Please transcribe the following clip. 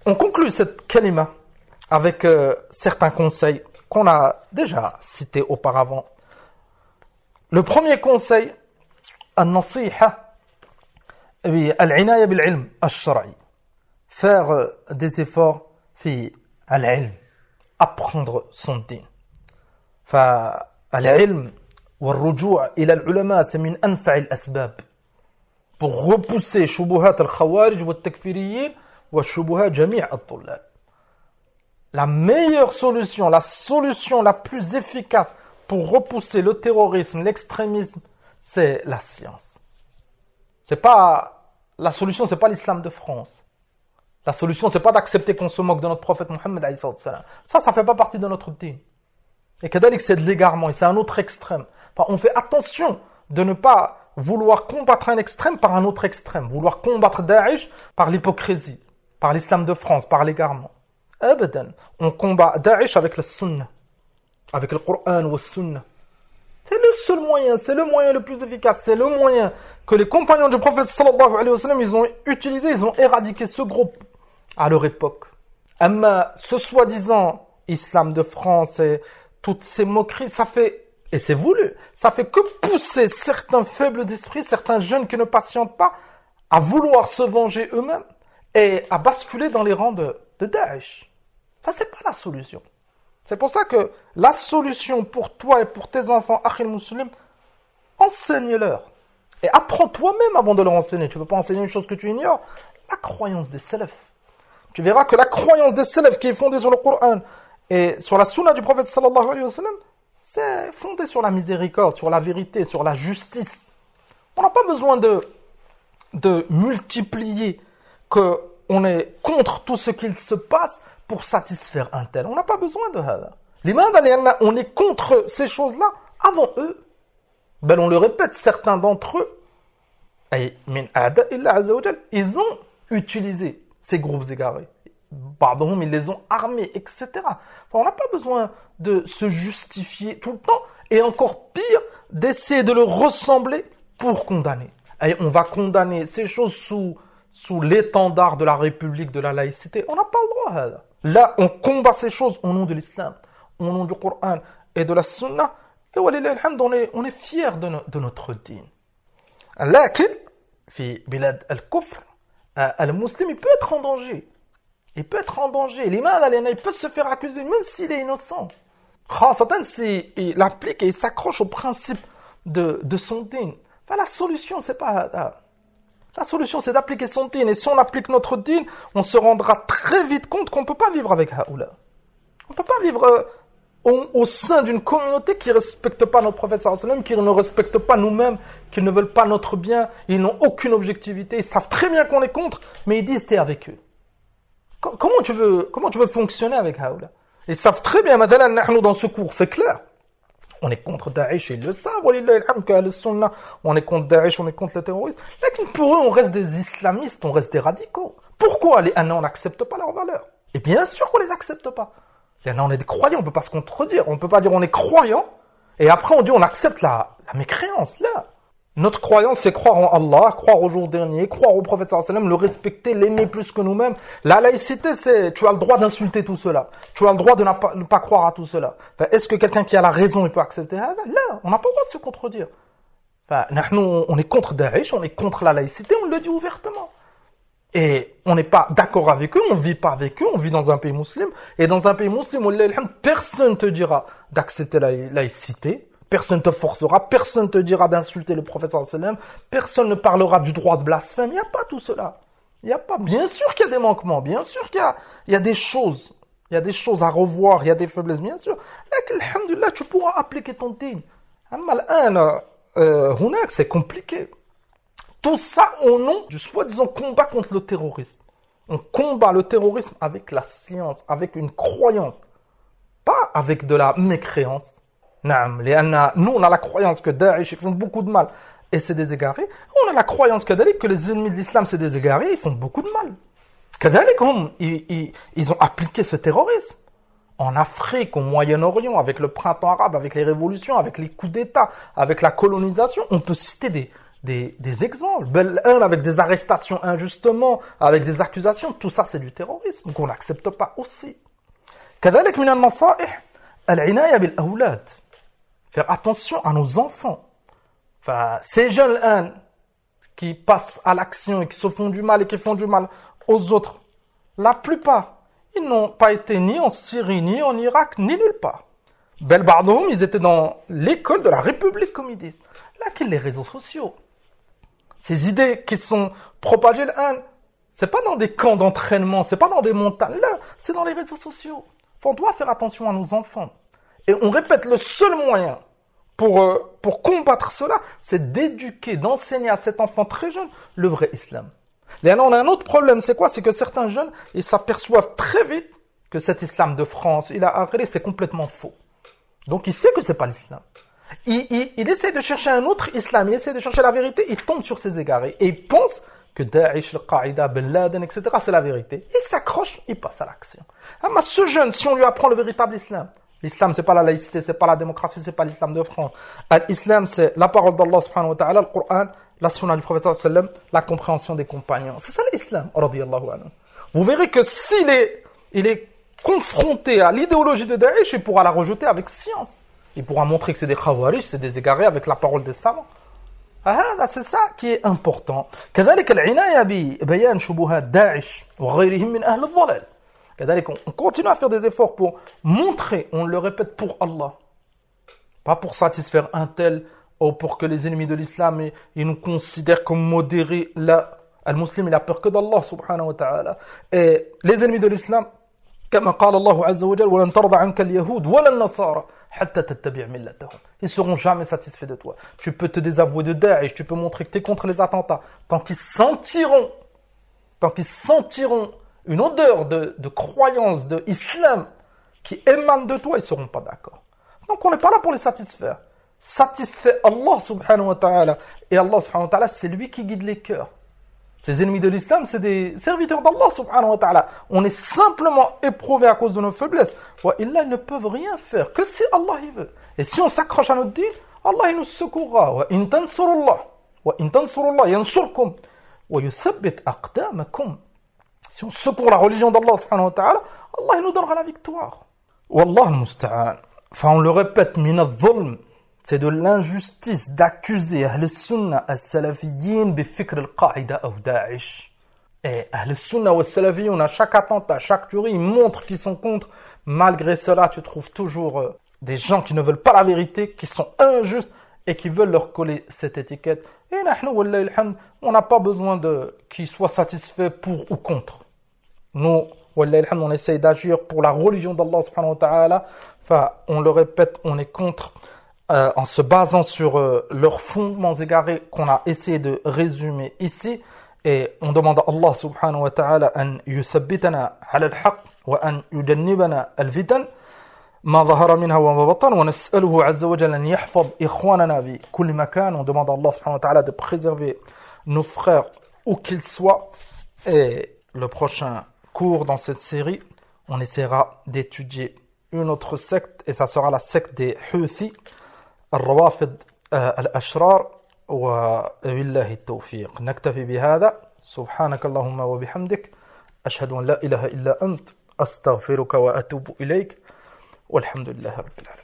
On conclut cette kalima avec certains conseils qu'on a déjà cités auparavant. Le premier conseil, an-nasiha, al-inaya bil-ilm al-shar'i. Faire des efforts fi al-ilm, apprendre son din. Fa-al-ilm wal-ruju' ila al-ulama, c'est min anfa' al-asbab. Pour repousser shubuhat al-khawarij wa al-takfiriyin wa shubuhat jami' al-tullab. La meilleure solution, la solution la plus efficace pour repousser le terrorisme, l'extrémisme, c'est la science. La solution, c'est pas l'islam de France. La solution, c'est pas d'accepter qu'on se moque de notre prophète Mohammed alayhi salam. Ça fait pas partie de notre dîn. Et kadalik, c'est de l'égarement, et c'est un autre extrême. Enfin, on fait attention de ne pas vouloir combattre un extrême par un autre extrême. Vouloir combattre Daesh par l'hypocrisie, par l'islam de France, par l'égarement. Abadan. On combat Daesh avec la sunna, avec le Coran ou la sunna. C'est le seul moyen, c'est le moyen le plus efficace, c'est le moyen que les compagnons du prophète sallallahu alayhi wa sallam, ils ont utilisé, ils ont éradiqué ce groupe à leur époque. Amma, ce soi-disant islam de France et toutes ces moqueries, ça fait, et c'est voulu, ça fait que pousser certains faibles d'esprit, certains jeunes qui ne patientent pas, à vouloir se venger eux-mêmes et à basculer dans les rangs de Daesh. Ça, c'est pas la solution. C'est pour ça que la solution pour toi et pour tes enfants, akhil muslim, enseigne-leur. Et apprends toi-même avant de leur enseigner. Tu ne peux pas enseigner une chose que tu ignores. La croyance des salafs. Tu verras que la croyance des salafs qui est fondée sur le Coran et sur la sunna du prophète sallallahu alayhi wa sallam, c'est fondé sur la miséricorde, sur la vérité, sur la justice. On n'a pas besoin de multiplier qu'on est contre tout ce qu'il se passe pour satisfaire un tel. On n'a pas besoin de ça. On est contre ces choses-là avant eux. Ben, on le répète, certains d'entre eux, ils ont utilisé ces groupes égarés. Pardon, mais ils les ont armés, etc. Enfin, on n'a pas besoin de se justifier tout le temps, et encore pire, d'essayer de leur ressembler pour condamner. Et on va condamner ces choses sous l'étendard de la République, de la laïcité. On n'a pas le droit. Là, on combat ces choses au nom de l'islam, au nom du Coran et de la Sunna. Et on est fiers de notre dîn. Lakin, fi bilad al-kufr, al-muslim, il peut être en danger. Il peut être en danger. L'imam, il peut se faire accuser, même s'il est innocent. Khasatan, s'il applique et il s'accroche au principe de son dîn. Enfin, la solution, c'est pas... La solution, c'est d'appliquer son dîn. Et si on applique notre dîn, on se rendra très vite compte qu'on ne peut pas vivre avec Haoula. On ne peut pas vivre au sein d'une communauté qui ne respecte pas notre prophète sallallahu alayhi wa sallam, qui ne respecte pas nous-mêmes, qui ne veulent pas notre bien. Ils n'ont aucune objectivité. Ils savent très bien qu'on est contre, mais ils disent t'es avec eux. Comment tu veux fonctionner avec Haoula? Ils savent très bien, madame, nous dans ce cours, c'est clair. On est contre Daesh, ils le savent, on est contre Daesh, on est contre le terrorisme. Mais pour eux, on reste des islamistes, on reste des radicaux. Pourquoi on n'accepte pas leurs valeurs? Et bien sûr qu'on les accepte pas. On est des croyants, on peut pas se contredire. On peut pas dire on est croyant, et après on dit on accepte la mécréance, là. Notre croyance, c'est croire en Allah, croire au jour dernier, croire au prophète sallallahu alayhi wa sallam, le respecter, l'aimer plus que nous-mêmes. La laïcité, c'est, tu as le droit d'insulter tout cela. Tu as le droit de ne pas croire à tout cela. Enfin, est-ce que quelqu'un qui a la raison, il peut accepter? Là, on n'a pas le droit de se contredire. Enfin, nous, on est contre Daesh, on est contre la laïcité, on le dit ouvertement. Et on n'est pas d'accord avec eux, on vit pas avec eux, on vit dans un pays musulman. Et dans un pays musulman, personne ne te dira d'accepter la laïcité. Personne ne te forcera, personne ne te dira d'insulter le prophète sallallahu alayhi wa sallam, personne ne parlera du droit de blasphème, il n'y a pas tout cela. Il n'y a pas. Bien sûr qu'il y a des manquements, bien sûr qu'il y a des choses. Il y a des choses à revoir, il y a des faiblesses, bien sûr. Là, alhamdoulilah, tu pourras appliquer ton dîn. C'est compliqué. Tout ça au nom du soi-disant combat contre le terrorisme. On combat le terrorisme avec la science, avec une croyance, pas avec de la mécréance. Nous, on a la croyance que Daesh, ils font beaucoup de mal et c'est des égarés. On a la croyance que les ennemis de l'islam, c'est des égarés, ils font beaucoup de mal. Ils ont appliqué ce terrorisme. En Afrique, au Moyen-Orient, avec le printemps arabe, avec les révolutions, avec les coups d'État, avec la colonisation, on peut citer des exemples. Un avec des arrestations injustement, avec des accusations, tout ça c'est du terrorisme, donc on n'accepte pas aussi. كذلك من النصائح العناية بالأولاد. Faire attention à nos enfants. Enfin, ces jeunes qui passent à l'action et qui se font du mal et qui font du mal aux autres, la plupart, ils n'ont pas été ni en Syrie, ni en Irak, ni nulle part. Belbardoum, ils étaient dans l'école de la République, comme ils disent. Là, qu'il les réseaux sociaux. Ces idées qui sont propagées, c'est pas dans des camps d'entraînement, c'est pas dans des montagnes, là, c'est dans les réseaux sociaux. Enfin, on doit faire attention à nos enfants. Et on répète, le seul moyen pour combattre cela, c'est d'éduquer, d'enseigner à cet enfant très jeune le vrai islam. Et là, on a un autre problème, c'est quoi? C'est que certains jeunes, ils s'aperçoivent très vite que cet islam de France, c'est complètement faux. Donc, il sait que c'est pas l'islam. Il essaie de chercher un autre islam, il essaie de chercher la vérité, il tombe sur ses égarés. Et il pense que Daesh, Al-Qaïda, Ben Laden, etc., c'est la vérité. Il s'accroche, il passe à l'action. Mais ce jeune, si on lui apprend le véritable islam, l'islam, c'est pas la laïcité, c'est pas la démocratie, c'est pas l'islam de France. L'islam, c'est la parole d'Allah subhanahu wa ta'ala, le Coran, la sunna du prophète sallam, la compréhension des compagnons. C'est ça l'islam, radiyallahu anhu. Vous verrez que s'il est confronté à l'idéologie de Daesh, il pourra la rejeter avec science. Il pourra montrer que c'est des khawarij, c'est des égarés avec la parole des savants. C'est ça qui est important. كذلك العناية ببيان شبهات داعش وغيرهم من أهل الضلال. كذلك on continue à faire des efforts pour montrer, on le répète pour Allah, pas pour satisfaire un tel ou pour que les ennemis de l'islam ils nous considèrent comme modérés. Là, le musulman il a peur que d'Allah subhanahu wa ta'ala. Et les ennemis de l'islam, كما قال الله عز وجل ولن ترضى عنك اليهود ولا النصارى حتى تتبع ملتهم. Ils seront jamais satisfaits de toi. Tu peux te désavouer de Daesh, tu peux montrer que tu es contre les attentats. Tant qu'ils sentiront une odeur de croyance, de islam qui émane de toi, ils ne seront pas d'accord. Donc on n'est pas là pour les satisfaire. Satisfait Allah subhanahu wa ta'ala. Et Allah subhanahu wa ta'ala, c'est lui qui guide les cœurs. Ces ennemis de l'islam, c'est des serviteurs d'Allah subhanahu wa ta'ala. On est simplement éprouvés à cause de nos faiblesses. Ils ne peuvent rien faire que si Allah il veut. Et si on s'accroche à notre din, Allah il nous secourra. Wa in tansurullah yansurkum wa yuthabbit aqdamakum. Si on secourt la religion d'Allah subhanahu wa ta'ala, Allah il nous donnera la victoire. Wallah al-musta'an. Enfin, on le répète, min al-dhulm. C'est de l'injustice d'accuser Ahl al-Sunnah al-Salafiyyin bifikr al-Qaïda ou Daesh. Et Ahl al-Sunnah ou al-Salafiyyin, à chaque attentat, à chaque tuerie, ils montrent qu'ils sont contre. Malgré cela, tu trouves toujours des gens qui ne veulent pas la vérité, qui sont injustes et qui veulent leur coller cette étiquette. Et on n'a pas besoin qu'ils soient satisfaits pour ou contre. Nous, on essaye d'agir pour la religion d'Allah subhanahu wa ta'ala. Enfin, on le répète, on est contre. En se basant sur leurs fondements égarés qu'on a essayé de résumer ici, et on demande à Allah subhanahu wa ta'ala an yuthabbitana ala al-haq wa an yujannibana al-fitan ma zahara minha wa ma batan wa nas'aluhu azza wa jalla an yahfaz ikhwanana bi kulli makan. On demande à Allah subhanahu wa ta'ala de préserver nos frères où qu'ils soient. Et le prochain cours dans cette série, on essaiera d'étudier une autre secte, et ça sera la secte des Houthis, الروافض الأشرار. وبالله التوفيق. نكتفي بهذا. سبحانك اللهم وبحمدك أشهد أن لا إله إلا أنت أستغفرك وأتوب إليك والحمد لله رب العالمين.